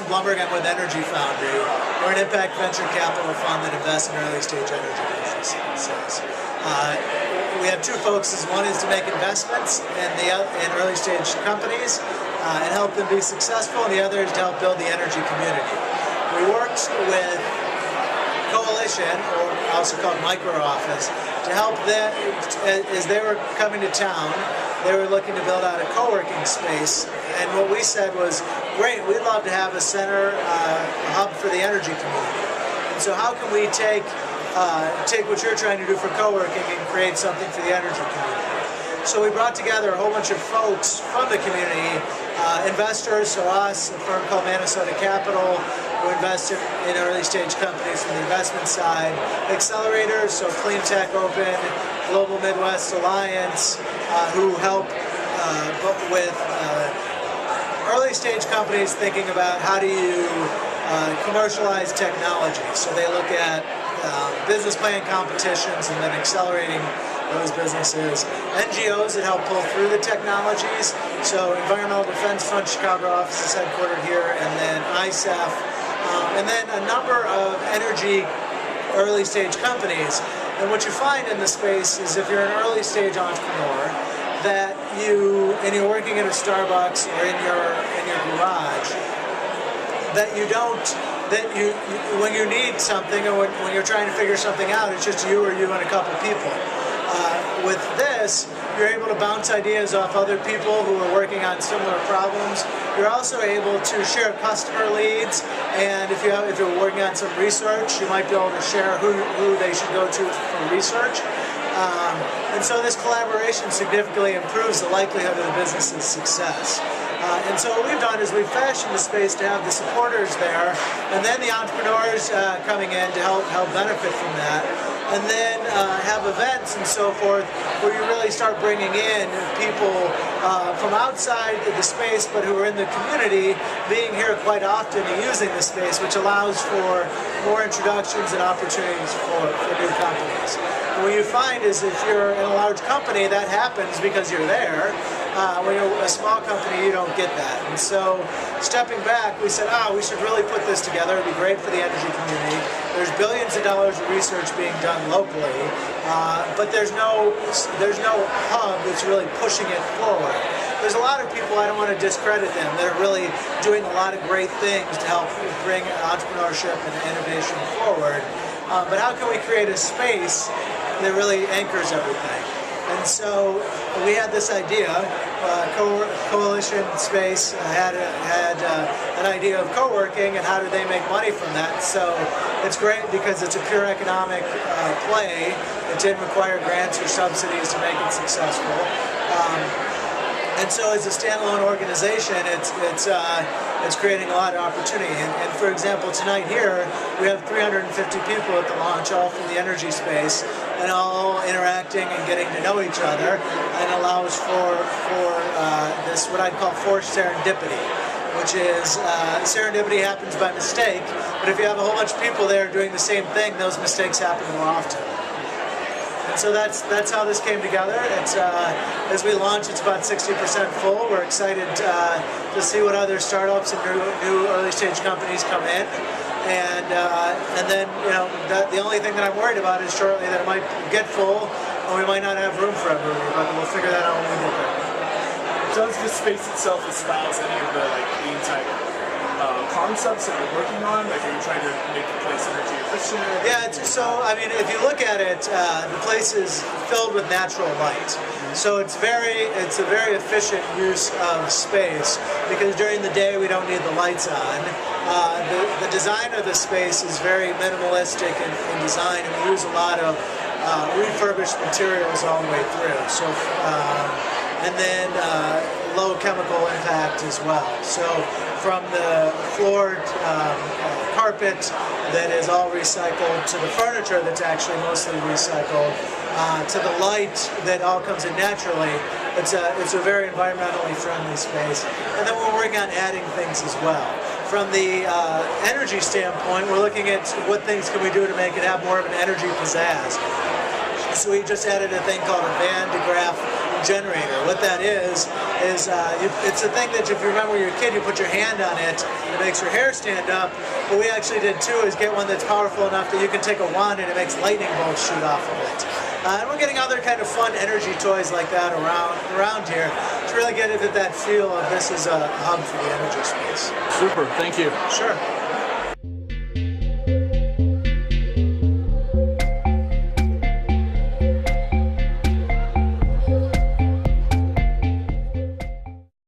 Blumberg. I'm with Energy Foundry. We're an impact venture capital fund that invests in early stage energy businesses. We have two focuses. One is to make investments in early stage companies and help them be successful, and the other is to help build the energy community. We worked with Coalition, or also called Micro Office, to help them as they were coming to town. They were looking to build out a co-working space, and what we said was, great, we'd love to have a center, a hub for the energy community. And so how can we take what you're trying to do for co-working and create something for the energy community? So we brought together a whole bunch of folks from the community, investors, so us, a firm called Minnesota Capital, who invest in early stage companies from the investment side, accelerators, so Clean Tech Open, Global Midwest Alliance, who help with early stage companies thinking about how do you commercialize technology. So they look at business plan competitions and then accelerating those businesses. NGOs that help pull through the technologies. So Environmental Defense Fund Chicago office is headquartered here, and then ISAF, and then a number of energy early stage companies. And what you find in the space is if you're an early stage entrepreneur, that you're working at a Starbucks or in your garage, that when you need something or when you're trying to figure something out, it's just you and a couple people. With this, you're able to bounce ideas off other people who are working on similar problems. You're also able to share customer leads, and if you're working on some research, you might be able to share who they should go to for research. And so this collaboration significantly improves the likelihood of the business's success. And so what we've done is we've fashioned the space to have the supporters there, and then the entrepreneurs coming in to help benefit from that. And then have events and so forth where you really start bringing in people from outside the space but who are in the community being here quite often and using the space, which allows for more introductions and opportunities for new companies. And what you find is if you're in a large company, that happens because you're there. When you're a small company, you don't get that. And so stepping back, we said, we should really put this together. It'd be great for the energy community. There's billions of dollars of research being done locally, but there's no hub that's really pushing it forward. There's a lot of people, I don't want to discredit them, that are really doing a lot of great things to help bring entrepreneurship and innovation forward. But how can we create a space that really anchors everything? And so we had this idea, Coalition Space had an idea of co-working and how do they make money from that. So it's great because it's a pure economic play. It didn't require grants or subsidies to make it successful. And so as a standalone organization, it's creating a lot of opportunity. And for example, tonight here, we have 350 people at the launch, all from the energy space, and all interacting and getting to know each other, and allows for this, what I'd call forced serendipity, which is serendipity happens by mistake, but if you have a whole bunch of people there doing the same thing, those mistakes happen more often. And so that's how this came together. It's as we launch, it's about 60% full. We're excited to see what other startups and new early stage companies come in, and then the only thing that I'm worried about is shortly that it might get full, and we might not have room for everybody. But we'll figure that out when we get there. Does the space itself espouse any of the clean tech concepts that you're working on? Like, are you trying to make the place energy efficient? Yeah, so I mean, if you look at it, the place is filled with natural light. So it's a very efficient use of space because during the day we don't need the lights on. The design of the space is very minimalistic in design, and we use a lot of refurbished materials all the way through. So and then low chemical impact as well. So from the floored carpet that is all recycled to the furniture that's actually mostly recycled to the light that all comes in naturally, it's a very environmentally friendly space. And then we're working on adding things as well. From the energy standpoint, we're looking at what things can we do to make it have more of an energy pizzazz. So we just added a thing called a Van de Graaff generator. What that is it's a thing that if you remember when you were a kid, you put your hand on it, it makes your hair stand up. What we actually did too is get one that's powerful enough that you can take a wand and it makes lightning bolts shoot off of it. And we're getting other kind of fun energy toys like that around here to really get into that feel of this is a hub for the energy space. Super, thank you. Sure.